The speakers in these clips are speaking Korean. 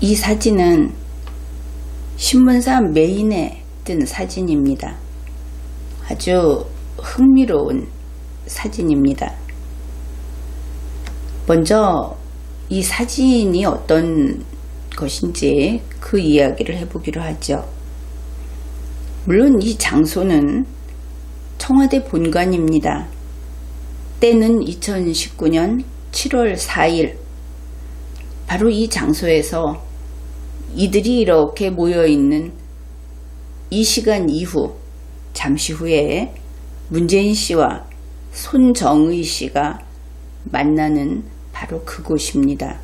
이 사진은 신문사 메인에 뜬 사진입니다. 아주 흥미로운 사진입니다. 먼저 이 사진이 어떤 것인지 그 이야기를 해보기로 하죠. 물론 이 장소는 청와대 본관입니다. 때는 2019년 7월 4일 바로 이 장소에서 이들이 이렇게 모여있는 이 시간 이후 잠시 후에 문재인 씨와 손정의 씨가 만나는 바로 그곳입니다.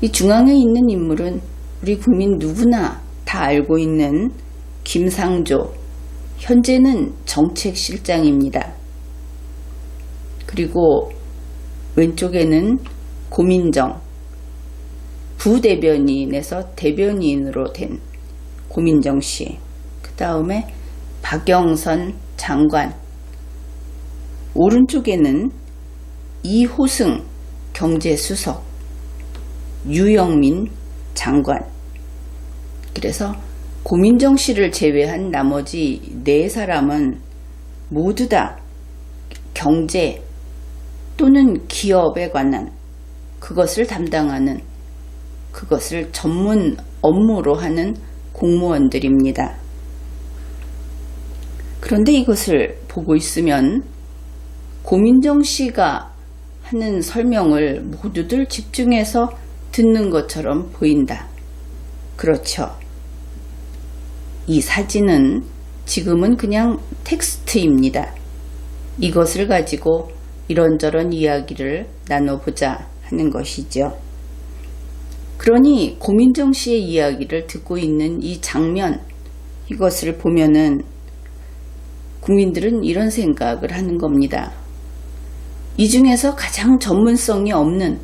이 중앙에 있는 인물은 우리 국민 누구나 다 알고 있는 김상조, 현재는 정책실장입니다. 그리고 왼쪽에는 고민정, 부대변인에서 대변인으로 된 고민정 씨, 그 다음에 박영선 장관, 오른쪽에는 이호승 경제수석, 유영민 장관. 그래서 고민정 씨를 제외한 나머지 4사람은 모두 다 경제 또는 기업에 관한 그것을 담당하는, 그것을 전문 업무로 하는 공무원들입니다. 그런데 이것을 보고 있으면 고민정 씨가 하는 설명을 모두들 집중해서 듣는 것처럼 보인다. 그렇죠. 이 사진은 지금은 그냥 텍스트입니다. 이것을 가지고 이런저런 이야기를 나눠보자 하는 것이죠. 그러니 고민정 씨의 이야기를 듣고 있는 이 장면, 이것을 보면은 국민들은 이런 생각을 하는 겁니다. 이 중에서 가장 전문성이 없는,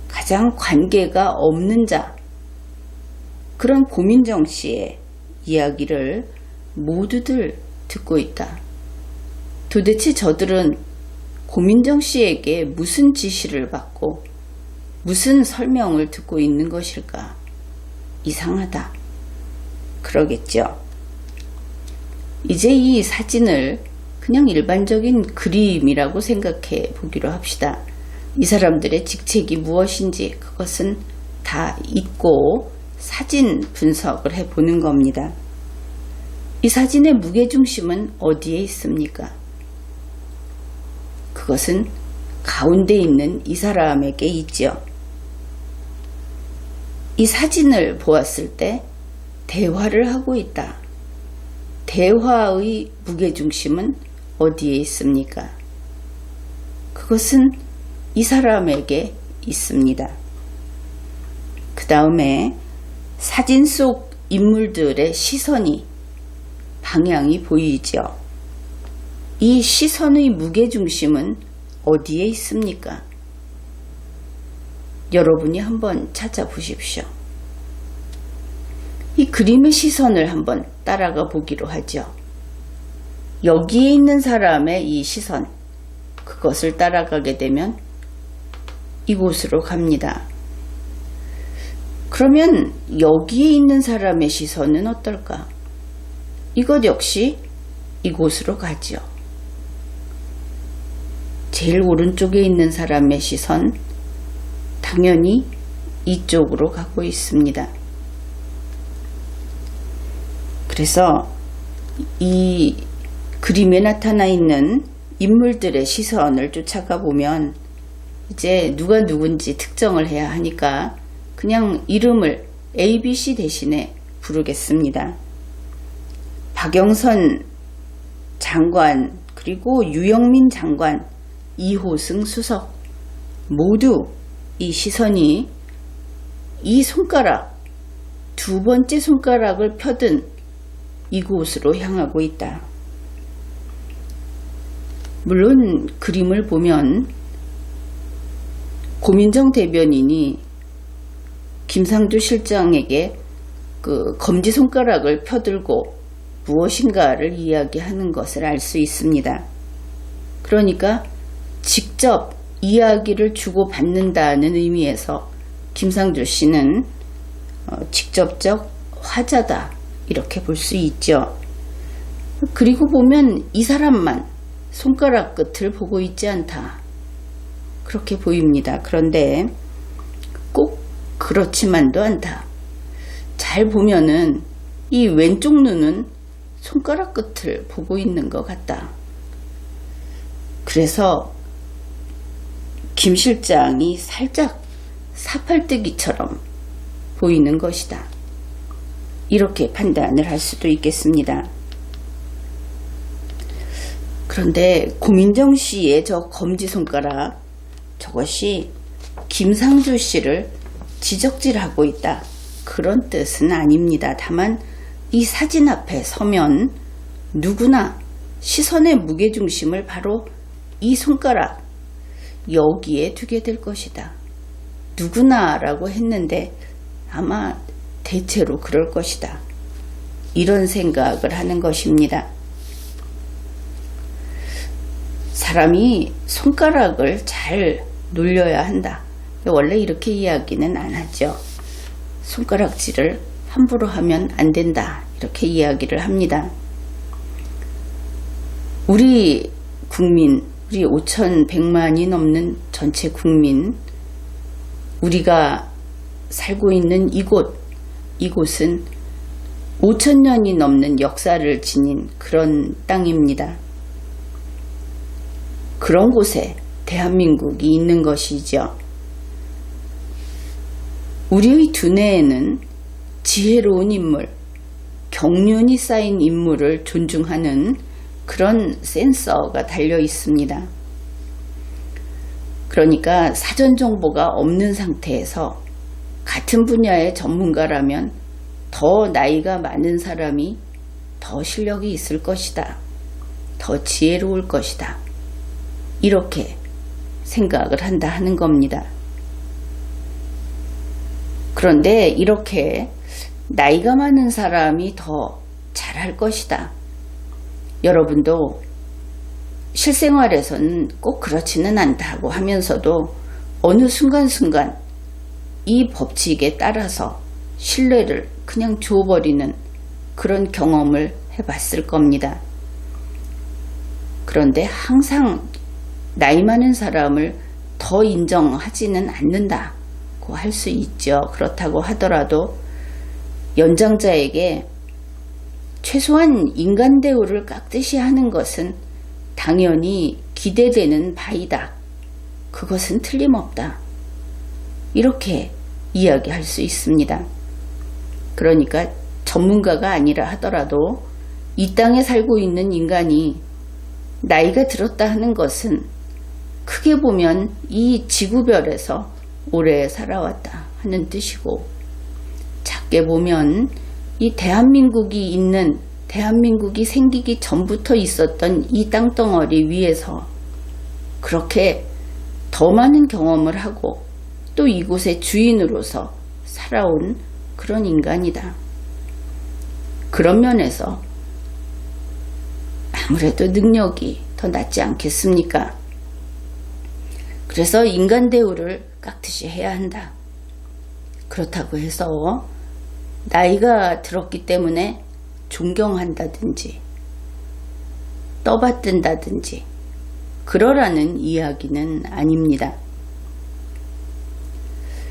가장 관계가 없는 자, 그런 고민정 씨의 이야기를 모두들 듣고 있다. 도대체 저들은 고민정 씨에게 무슨 지시를 받고 무슨 설명을 듣고 있는 것일까? 이상하다. 그러겠죠. 이제 이 사진을 그냥 일반적인 그림이라고 생각해 보기로 합시다. 이 사람들의 직책이 무엇인지 그것은 다 잊고 사진 분석을 해보는 겁니다. 이 사진의 무게중심은 어디에 있습니까? 그것은 가운데 있는 이 사람에게 있죠. 이 사진을 보았을 때 대화를 하고 있다. 대화의 무게중심은 어디에 있습니까? 그것은 이 사람에게 있습니다. 그 다음에 사진 속 인물들의 시선이, 방향이 보이죠. 이 시선의 무게중심은 어디에 있습니까? 여러분이 한번 찾아보십시오. 이 그림의 시선을 한번 따라가 보기로 하죠. 여기에 있는 사람의 이 시선, 그것을 따라가게 되면 이곳으로 갑니다. 그러면 여기에 있는 사람의 시선은 어떨까? 이것 역시 이곳으로 가죠. 제일 오른쪽에 있는 사람의 시선, 당연히 이쪽으로 가고 있습니다. 그래서 이 그림에 나타나 있는 인물들의 시선을 쫓아가 보면 이제 누가 누군지 특정을 해야 하니까 그냥 이름을 ABC 대신에 부르겠습니다. 박영선 장관, 그리고 유영민 장관, 이호승 수석, 모두 이 시선이 이 손가락, 두 번째 손가락을 펴든 이곳으로 향하고 있다. 물론 그림을 보면 고민정 대변인이 김상조 실장에게 그 검지손가락을 펴들고 무엇인가를 이야기하는 것을 알 수 있습니다. 그러니까 직접 이야기를 주고받는다는 의미에서 김상조 씨는 직접적 화자다 이렇게 볼 수 있죠. 그리고 보면 이 사람만 손가락 끝을 보고 있지 않다 그렇게 보입니다. 그런데 꼭 그렇지만도 않다. 잘 보면은 이 왼쪽 눈은 손가락 끝을 보고 있는 것 같다. 그래서 김 실장이 살짝 사팔뜨기처럼 보이는 것이다. 이렇게 판단을 할 수도 있겠습니다. 그런데 고민정 씨의 저 검지손가락, 저것이 김상조 씨를 지적질하고 있다 그런 뜻은 아닙니다. 다만 이 사진 앞에 서면 누구나 시선의 무게중심을 바로 이 손가락 여기에 두게 될 것이다. 누구나 라고 했는데 아마 대체로 그럴 것이다. 이런 생각을 하는 것입니다. 사람이 손가락을 잘 놀려야 한다. 원래 이렇게 이야기는 안 하죠. 손가락질을 함부로 하면 안 된다. 이렇게 이야기를 합니다. 우리 국민, 우리 5,100만이 넘는 전체 국민, 우리가 살고 있는 이곳은 5,000년이 넘는 역사를 지닌 그런 땅입니다. 그런 곳에 대한민국이 있는 것이죠. 우리의 두뇌에는 지혜로운 인물, 경륜이 쌓인 인물을 존중하는 그런 센서가 달려 있습니다. 그러니까 사전 정보가 없는 상태에서 같은 분야의 전문가라면 더 나이가 많은 사람이 더 실력이 있을 것이다. 더 지혜로울 것이다. 이렇게 생각을 한다 하는 겁니다. 그런데 이렇게 나이가 많은 사람이 더 잘할 것이다. 여러분도 실생활에서는 꼭 그렇지는 않다고 하면서도 어느 순간순간 이 법칙에 따라서 신뢰를 그냥 줘버리는 그런 경험을 해봤을 겁니다. 그런데 항상 나이 많은 사람을 더 인정하지는 않는다고 할 수 있죠. 그렇다고 하더라도 연장자에게 최소한 인간 대우를 깎듯이 하는 것은 당연히 기대되는 바이다. 그것은 틀림없다. 이렇게 이야기할 수 있습니다. 그러니까 전문가가 아니라 하더라도 이 땅에 살고 있는 인간이 나이가 들었다 하는 것은 크게 보면 이 지구별에서 오래 살아왔다 하는 뜻이고, 작게 보면 이 대한민국이 생기기 전부터 있었던 이 땅덩어리 위에서 그렇게 더 많은 경험을 하고 또 이곳의 주인으로서 살아온 그런 인간이다. 그런 면에서 아무래도 능력이 더 낫지 않겠습니까? 그래서 인간 대우를 깎듯이 해야 한다. 그렇다고 해서 나이가 들었기 때문에 존경한다든지 떠받든다든지 그러라는 이야기는 아닙니다.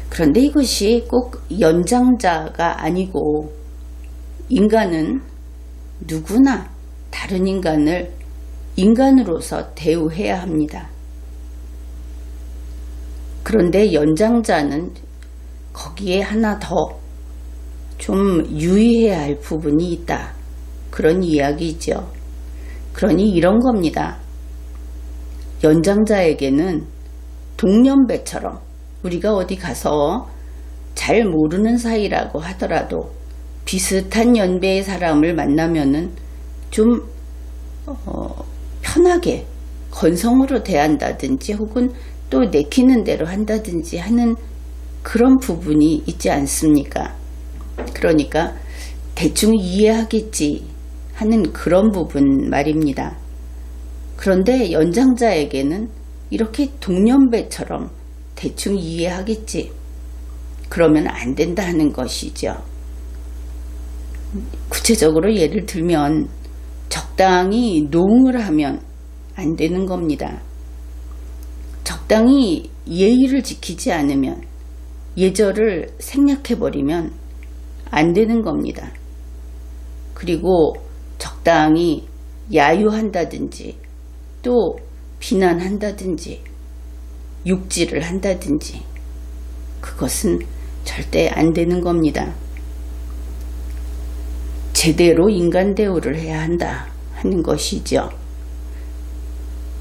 그런데 이것이 꼭 연장자가 아니고 인간은 누구나 다른 인간을 인간으로서 대우해야 합니다. 그런데 연장자는 거기에 하나 더 좀 유의해야 할 부분이 있다. 그런 이야기죠. 그러니 이런 겁니다. 연장자에게는 동년배처럼 우리가 어디 가서 잘 모르는 사이라고 하더라도 비슷한 연배의 사람을 만나면은 좀 편하게 건성으로 대한다든지 혹은 또 내키는 대로 한다든지 하는 그런 부분이 있지 않습니까? 그러니까 대충 이해하겠지 하는 그런 부분 말입니다. 그런데 연장자에게는 이렇게 동년배처럼 대충 이해하겠지 그러면 안 된다 하는 것이죠. 구체적으로 예를 들면 적당히 농을 하면 안 되는 겁니다. 적당히 예의를 지키지 않으면, 예절을 생략해버리면 안 되는 겁니다. 그리고 적당히 야유한다든지 또 비난한다든지 육지를 한다든지 그것은 절대 안 되는 겁니다. 제대로 인간 대우를 해야 한다 하는 것이죠.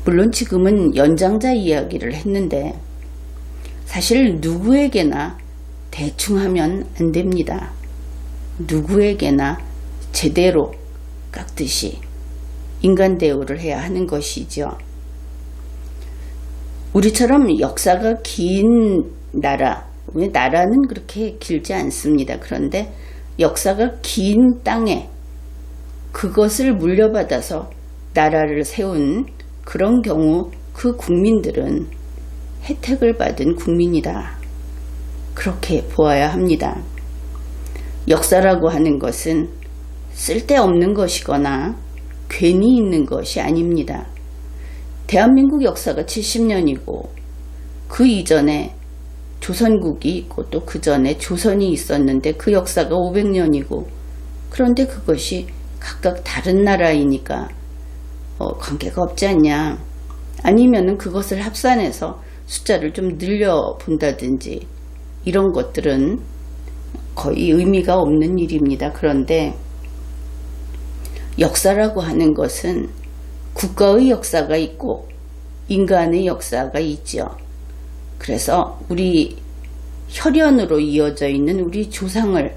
물론 지금은 연장자 이야기를 했는데 사실 누구에게나 대충 하면 안 됩니다. 누구에게나 제대로 깎듯이 인간 대우를 해야 하는 것이죠. 우리처럼 역사가 긴 나라는 그렇게 길지 않습니다. 그런데 역사가 긴 땅에 그것을 물려받아서 나라를 세운 그런 경우 그 국민들은 혜택을 받은 국민이다. 그렇게 보아야 합니다. 역사라고 하는 것은 쓸데없는 것이거나 괜히 있는 것이 아닙니다. 대한민국 역사가 70년이고 그 이전에 조선국이 있고 또 그 전에 조선이 있었는데 그 역사가 500년이고 그런데 그것이 각각 다른 나라이니까 관계가 없지 않냐, 아니면은 그것을 합산해서 숫자를 좀 늘려본다든지 이런 것들은 거의 의미가 없는 일입니다. 그런데 역사라고 하는 것은 국가의 역사가 있고 인간의 역사가 있죠. 그래서 우리 혈연으로 이어져 있는 우리 조상을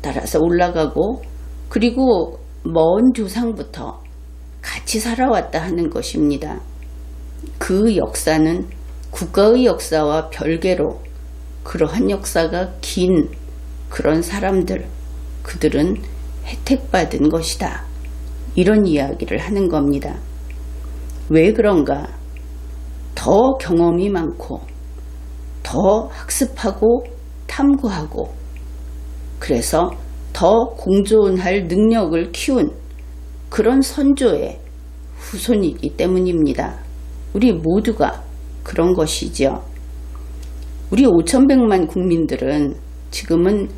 따라서 올라가고 그리고 먼 조상부터 같이 살아왔다 하는 것입니다. 그 역사는 국가의 역사와 별개로 그러한 역사가 긴 그런 사람들, 그들은 혜택받은 것이다. 이런 이야기를 하는 겁니다. 왜 그런가? 더 경험이 많고 더 학습하고 탐구하고 그래서 더 공존할 능력을 키운 그런 선조의 후손이기 때문입니다. 우리 모두가 그런 것이죠. 우리 5,100만 국민들은 지금은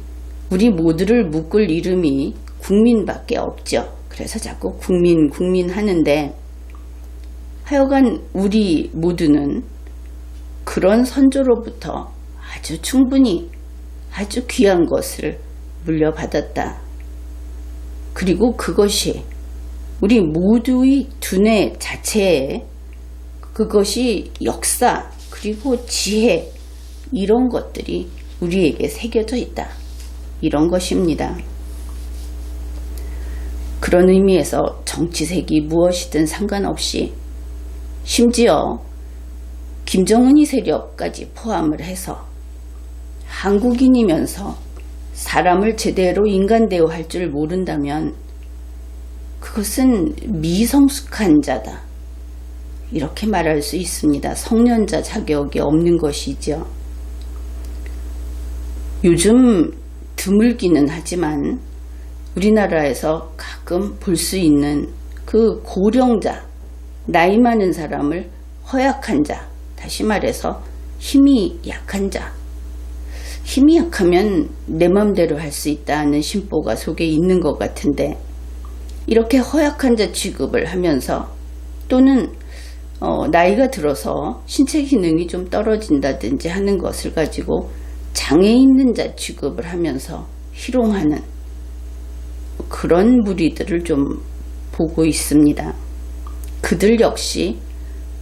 우리 모두를 묶을 이름이 국민밖에 없죠. 그래서 자꾸 국민 하는데 하여간 우리 모두는 그런 선조로부터 아주 충분히 아주 귀한 것을 물려받았다. 그리고 그것이 우리 모두의 두뇌 자체에 그것이 역사 그리고 지혜 이런 것들이 우리에게 새겨져 있다. 이런 것입니다. 그런 의미에서 정치색이 무엇이든 상관없이 심지어 김정은이 세력까지 포함을 해서 한국인이면서 사람을 제대로 인간 대우할 줄 모른다면 그것은 미성숙한 자다. 이렇게 말할 수 있습니다. 성년자 자격이 없는 것이죠. 요즘 드물기는 하지만 우리나라에서 가끔 볼 수 있는 그 고령자, 나이 많은 사람을 허약한 자, 다시 말해서 힘이 약한 자. 힘이 약하면 내 맘대로 할 수 있다는 심보가 속에 있는 것 같은데 이렇게 허약한 자 취급을 하면서 또는 나이가 들어서 신체 기능이 좀 떨어진다든지 하는 것을 가지고 장애 있는 자 취급을 하면서 희롱하는 그런 무리들을 좀 보고 있습니다. 그들 역시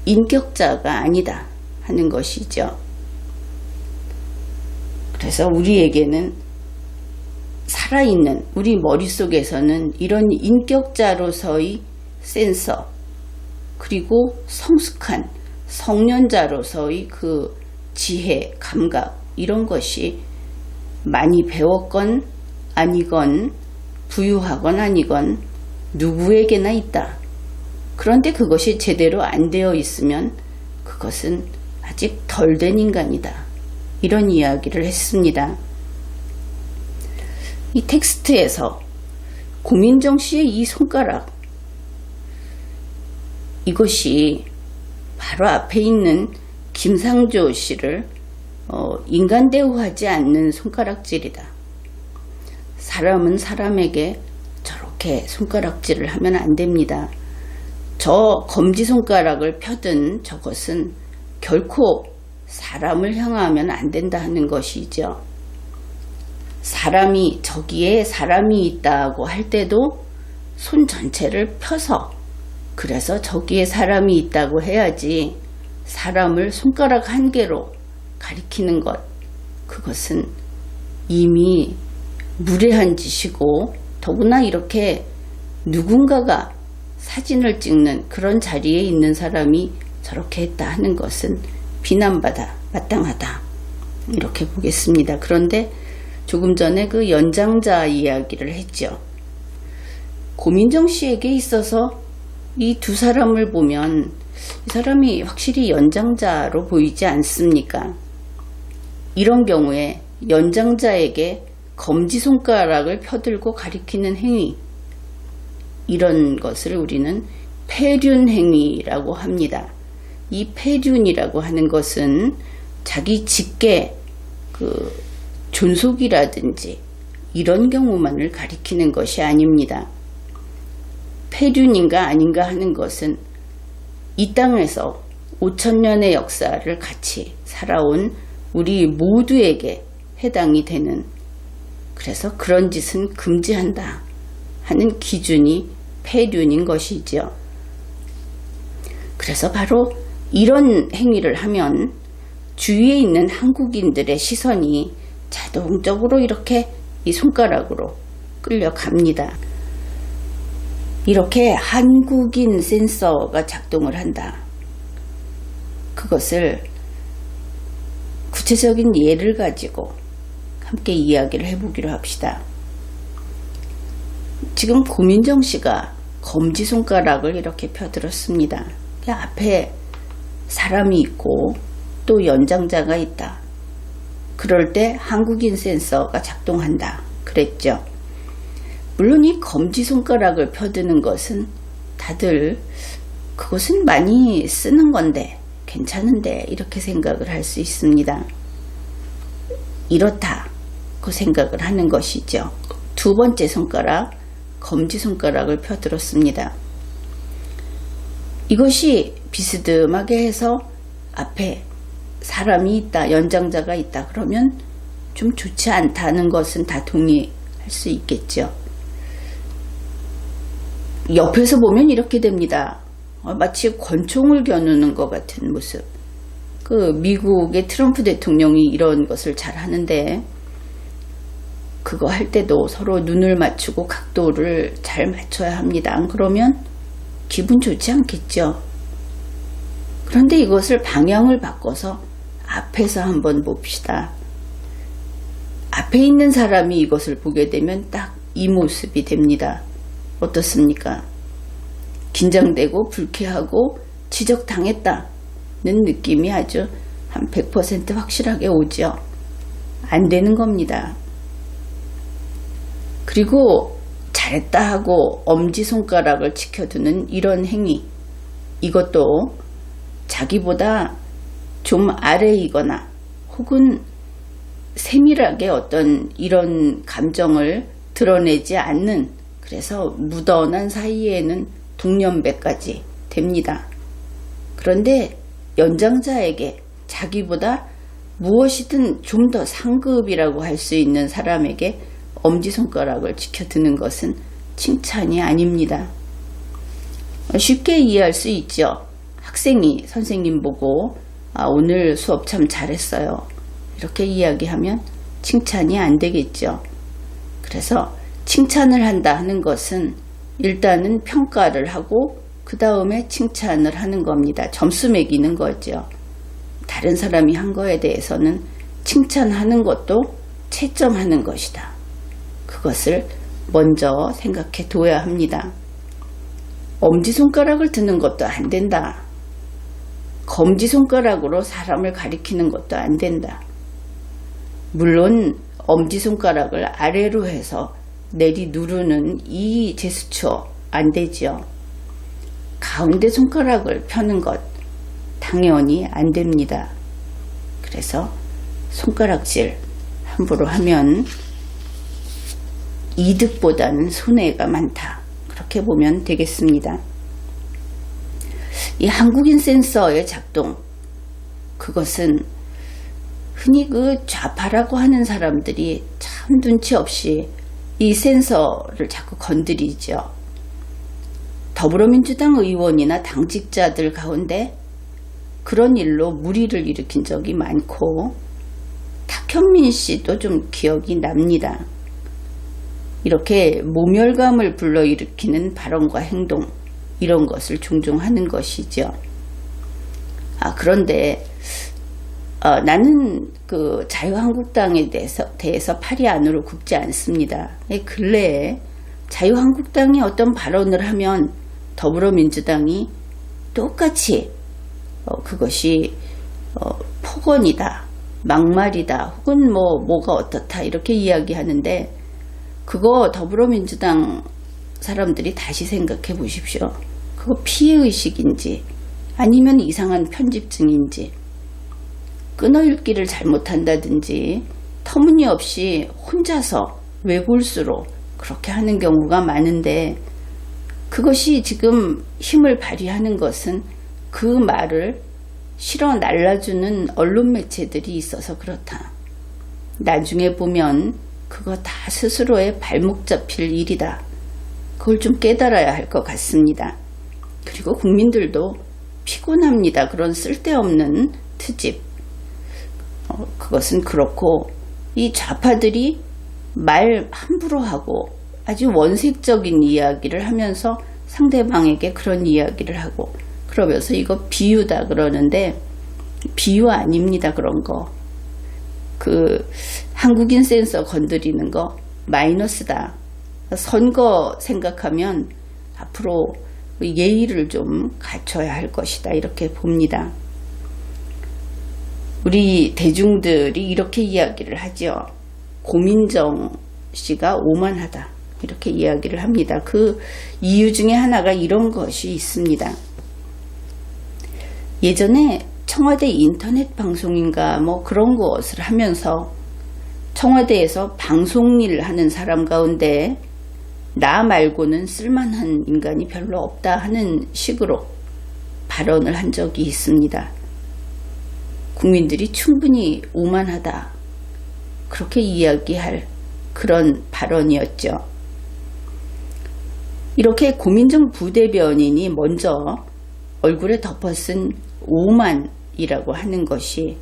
인격자가 아니다 하는 것이죠. 그래서 우리에게는 살아있는 우리 머릿속에서는 이런 인격자로서의 센서 그리고 성숙한 성년자로서의 그 지혜, 감각 이런 것이 많이 배웠건 아니건 부유하건 아니건 누구에게나 있다. 그런데 그것이 제대로 안 되어 있으면 그것은 아직 덜 된 인간이다. 이런 이야기를 했습니다. 이 텍스트에서 고민정 씨의 이 손가락, 이것이 바로 앞에 있는 김상조 씨를 인간 대우하지 않는 손가락질이다. 사람은 사람에게 저렇게 손가락질을 하면 안 됩니다. 저 검지손가락을 펴든 저것은 결코 사람을 향하면 안 된다 하는 것이죠. 사람이 저기에 사람이 있다고 할 때도 손 전체를 펴서, 그래서 저기에 사람이 있다고 해야지 사람을 손가락 한 개로 가리키는 것, 그것은 이미 무례한 짓이고, 더구나 이렇게 누군가가 사진을 찍는 그런 자리에 있는 사람이 저렇게 했다 하는 것은 비난받아 마땅하다, 이렇게 보겠습니다. 그런데 조금 전에 그 연장자 이야기를 했죠. 고민정 씨에게 있어서 이 두 사람을 보면 이 사람이 확실히 연장자로 보이지 않습니까? 이런 경우에 연장자에게 검지손가락을 펴들고 가리키는 행위, 이런 것을 우리는 폐륜 행위라고 합니다. 이 폐륜이라고 하는 것은 자기 직계 존속이라든지 이런 경우만을 가리키는 것이 아닙니다. 폐륜인가 아닌가 하는 것은 이 땅에서 5,000년의 역사를 같이 살아온 우리 모두에게 해당이 되는, 그래서 그런 짓은 금지한다 하는 기준이 폐륜인 것이죠. 그래서 바로 이런 행위를 하면 주위에 있는 한국인들의 시선이 자동적으로 이렇게 이 손가락으로 끌려갑니다. 이렇게 한국인 센서가 작동을 한다. 그것을 구체적인 예를 가지고 함께 이야기를 해보기로 합시다. 지금 고민정 씨가 검지손가락을 이렇게 펴들었습니다. 앞에 사람이 있고 또 연장자가 있다. 그럴 때 한국인 센서가 작동한다 그랬죠. 물론 이 검지손가락을 펴드는 것은 다들 그것은 많이 쓰는 건데 괜찮은데 이렇게 생각을 할 수 있습니다. 이렇다고 생각을 하는 것이죠. 두 번째 손가락, 검지손가락을 펴들었습니다. 이것이 비스듬하게 해서 앞에 사람이 있다, 연장자가 있다 그러면 좀 좋지 않다는 것은 다 동의할 수 있겠죠. 옆에서 보면 이렇게 됩니다. 마치 권총을 겨누는 것 같은 모습. 미국의 트럼프 대통령이 이런 것을 잘 하는데, 그거 할 때도 서로 눈을 맞추고 각도를 잘 맞춰야 합니다. 안 그러면 기분 좋지 않겠죠. 그런데 이것을 방향을 바꿔서 앞에서 한번 봅시다. 앞에 있는 사람이 이것을 보게 되면 딱 이 모습이 됩니다. 어떻습니까? 긴장되고 불쾌하고 지적당했다는 느낌이 아주 한 100% 확실하게 오죠. 안 되는 겁니다. 그리고 잘했다 하고 엄지손가락을 치켜두는 이런 행위, 이것도 자기보다 좀 아래이거나 혹은 세밀하게 어떤 이런 감정을 드러내지 않는, 그래서 묻어난 사이에는 동년배까지 됩니다. 그런데 연장자에게 자기보다 무엇이든 좀 더 상급이라고 할 수 있는 사람에게 엄지손가락을 치켜드는 것은 칭찬이 아닙니다. 쉽게 이해할 수 있죠. 학생이 선생님 보고 오늘 수업 참 잘했어요, 이렇게 이야기하면 칭찬이 안 되겠죠. 그래서 칭찬을 한다 하는 것은 일단은 평가를 하고 그 다음에 칭찬을 하는 겁니다. 점수 매기는 거죠. 다른 사람이 한 거에 대해서는 칭찬하는 것도 채점하는 것이다. 그것을 먼저 생각해 둬야 합니다. 엄지손가락을 드는 것도 안 된다. 검지손가락으로 사람을 가리키는 것도 안 된다. 물론 엄지손가락을 아래로 해서 내리 누르는 이 제스처 안 되죠. 가운데 손가락을 펴는 것 당연히 안 됩니다. 그래서 손가락질 함부로 하면 이득보다는 손해가 많다. 그렇게 보면 되겠습니다. 이 한국인 센서의 작동, 그것은 흔히 그 좌파라고 하는 사람들이 참 눈치 없이 이 센서를 자꾸 건드리죠. 더불어민주당 의원이나 당직자들 가운데 그런 일로 물의를 일으킨 적이 많고, 탁현민 씨도 좀 기억이 납니다. 이렇게 모멸감을 불러일으키는 발언과 행동, 이런 것을 종종 하는 것이죠. 그런데 나는 그 자유한국당에 대해서 팔이 안으로 굽지 않습니다. 근래에 자유한국당이 어떤 발언을 하면 더불어민주당이 똑같이 그것이 폭언이다, 막말이다, 혹은 뭐가 어떻다 이렇게 이야기하는데, 그거 더불어민주당 사람들이 다시 생각해 보십시오. 그거 피해의식인지 아니면 이상한 편집증인지, 끊어읽기를 잘못한다든지 터무니없이 혼자서 외골수로 그렇게 하는 경우가 많은데, 그것이 지금 힘을 발휘하는 것은 그 말을 실어 날라주는 언론 매체들이 있어서 그렇다. 나중에 보면 그거 다 스스로의 발목 잡힐 일이다. 그걸 좀 깨달아야 할 것 같습니다. 그리고 국민들도 피곤합니다. 그런 쓸데없는 트집. 그것은 그렇고, 이 좌파들이 말 함부로 하고 아주 원색적인 이야기를 하면서 상대방에게 그런 이야기를 하고, 그러면서 이거 비유다 그러는데, 비유 아닙니다. 그런 거. 그 한국인 센서 건드리는 거 마이너스다. 선거 생각하면 앞으로 예의를 좀 갖춰야 할 것이다. 이렇게 봅니다. 우리 대중들이 이렇게 이야기를 하죠. 고민정 씨가 오만하다. 이렇게 이야기를 합니다. 그 이유 중에 하나가 이런 것이 있습니다. 예전에 청와대 인터넷 방송인가 그런 것을 하면서 청와대에서 방송일 하는 사람 가운데 나 말고는 쓸만한 인간이 별로 없다 하는 식으로 발언을 한 적이 있습니다. 국민들이 충분히 오만하다, 그렇게 이야기할 그런 발언이었죠. 이렇게 고민정 부대변인이 먼저 얼굴에 덮어쓴 오만이라고 하는 것이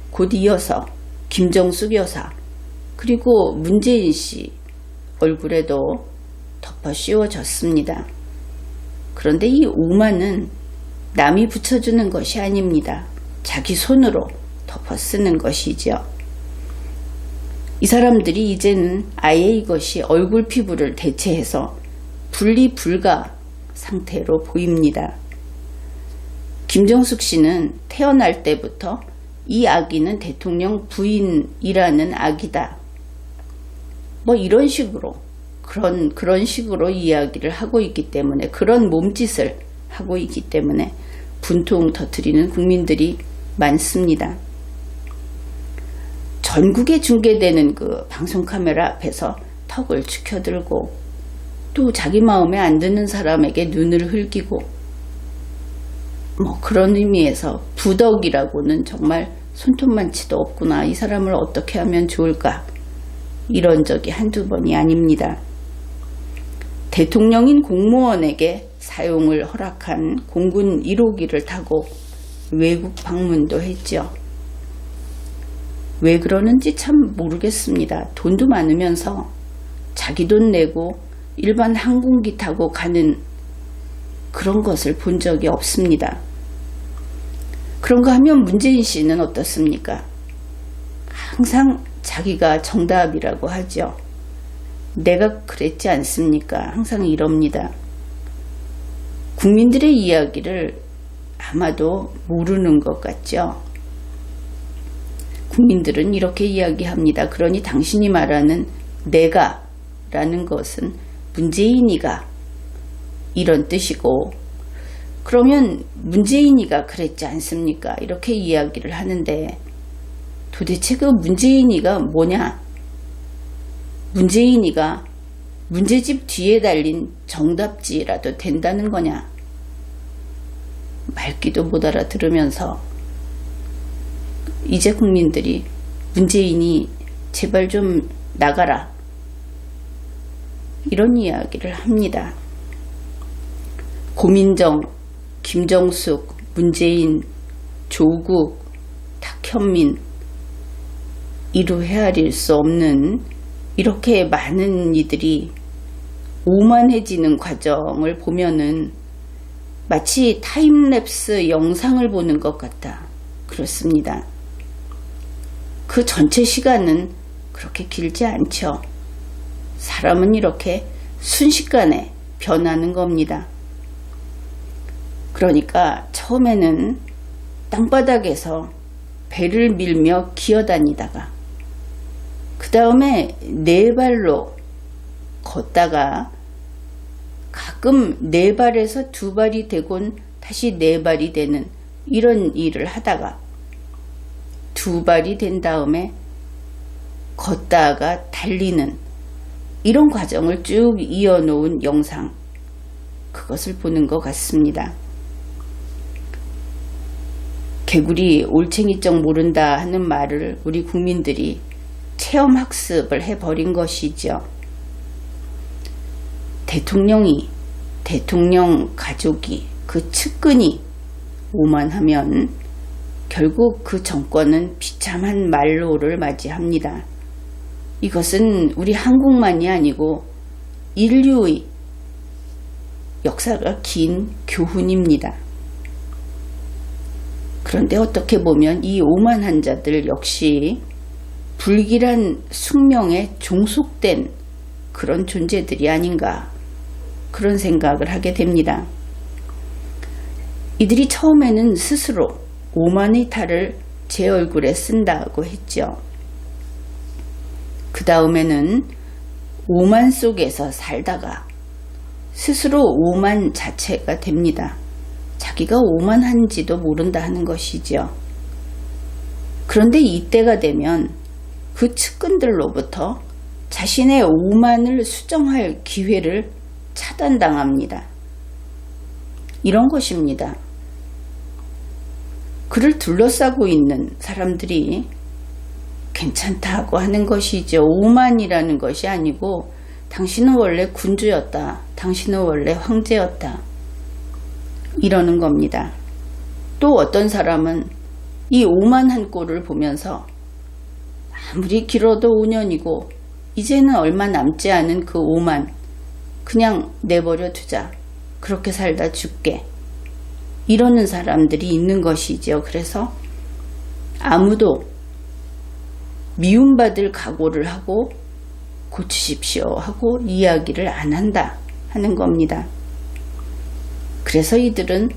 곧 이어서 김정숙 여사, 그리고 문재인 씨 얼굴에도 덮어 씌워졌습니다. 그런데 이 오만은 남이 붙여주는 것이 아닙니다. 자기 손으로 덮어 쓰는 것이죠. 이 사람들이 이제는 아예 이것이 얼굴 피부를 대체해서 분리 불가 상태로 보입니다. 김정숙 씨는 태어날 때부터 이 아기는 대통령 부인이라는 아기다. 이런 식으로 그런 식으로 이야기를 하고 있기 때문에, 그런 몸짓을 하고 있기 때문에 분통 터뜨리는 국민들이 많습니다. 전국에 중계되는 그 방송 카메라 앞에서 턱을 축혀들고, 또 자기 마음에 안 드는 사람에게 눈을 흘기고, 그런 의미에서 부덕이라고는 정말 손톱만치도 없구나, 이 사람을 어떻게 하면 좋을까, 이런 적이 한두 번이 아닙니다. 대통령인 공무원에게 사용을 허락한 공군 1호기를 타고 외국 방문도 했죠. 왜 그러는지 참 모르겠습니다. 돈도 많으면서 자기 돈 내고 일반 항공기 타고 가는 그런 것을 본 적이 없습니다. 그런가 하면 문재인 씨는 어떻습니까? 항상 자기가 정답이라고 하죠. 내가 그랬지 않습니까? 항상 이럽니다. 국민들의 이야기를 아마도 모르는 것 같죠. 국민들은 이렇게 이야기합니다. 그러니 당신이 말하는 내가 라는 것은 문재인이가 이런 뜻이고, 그러면 문재인이가 그랬지 않습니까? 이렇게 이야기를 하는데 도대체 그 문재인이가 뭐냐? 문재인이가 문제집 뒤에 달린 정답지라도 된다는 거냐? 말귀도 못 알아들으면서 이제 국민들이 문재인이 제발 좀 나가라, 이런 이야기를 합니다. 고민정, 김정숙, 문재인, 조국, 탁현민, 이루 헤아릴 수 없는 이렇게 많은 이들이 오만해지는 과정을 보면은 마치 타임랩스 영상을 보는 것 같다. 그렇습니다. 그 전체 시간은 그렇게 길지 않죠. 사람은 이렇게 순식간에 변하는 겁니다. 그러니까 처음에는 땅바닥에서 배를 밀며 기어다니다가 그 다음에 네 발로 걷다가 가끔 네 발에서 두 발이 되곤 다시 네 발이 되는 이런 일을 하다가 두 발이 된 다음에 걷다가 달리는 이런 과정을 쭉 이어놓은 영상, 그것을 보는 것 같습니다. 개구리 올챙이적 모른다 하는 말을 우리 국민들이 체험학습을 해버린 것이죠. 대통령이, 대통령 가족이, 그 측근이 오만하면 결국 그 정권은 비참한 말로를 맞이합니다. 이것은 우리 한국만이 아니고 인류의 역사가 긴 교훈입니다. 그런데 어떻게 보면 이 오만한 자들 역시 불길한 숙명에 종속된 그런 존재들이 아닌가, 그런 생각을 하게 됩니다. 이들이 처음에는 스스로 오만의 탈을 제 얼굴에 쓴다고 했죠. 그 다음에는 오만 속에서 살다가 스스로 오만 자체가 됩니다. 자기가 오만한지도 모른다 하는 것이죠. 그런데 이때가 되면 그 측근들로부터 자신의 오만을 수정할 기회를 차단당합니다. 이런 것입니다. 그를 둘러싸고 있는 사람들이 괜찮다고 하는 것이죠. 오만이라는 것이 아니고 당신은 원래 군주였다, 당신은 원래 황제였다, 이러는 겁니다. 또 어떤 사람은 이 오만한 꼴을 보면서 아무리 길어도 5년이고 이제는 얼마 남지 않은 그 오만 그냥 내버려 두자, 그렇게 살다 죽게, 이러는 사람들이 있는 것이죠. 그래서 아무도 미움받을 각오를 하고 고치십시오 하고 이야기를 안 한다 하는 겁니다. 그래서 이들은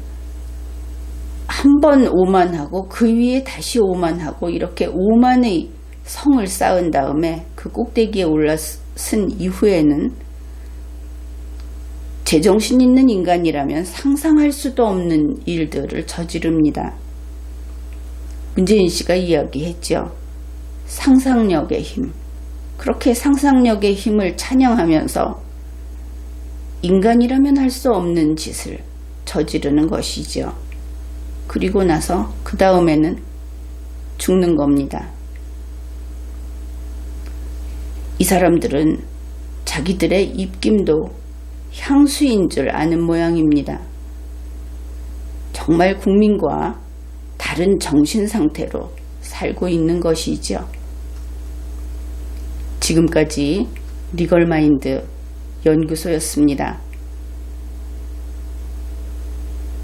한 번 오만하고 그 위에 다시 오만하고 이렇게 오만의 성을 쌓은 다음에 그 꼭대기에 올라선 이후에는 제정신 있는 인간이라면 상상할 수도 없는 일들을 저지릅니다. 문재인 씨가 이야기했죠. 상상력의 힘. 그렇게 상상력의 힘을 찬양하면서 인간이라면 할 수 없는 짓을 저지르는 것이죠. 그리고 나서 그 다음에는 죽는 겁니다. 이 사람들은 자기들의 입김도 향수인 줄 아는 모양입니다. 정말 국민과 다른 정신 상태로 살고 있는 것이죠. 지금까지 리걸마인드 연구소였습니다.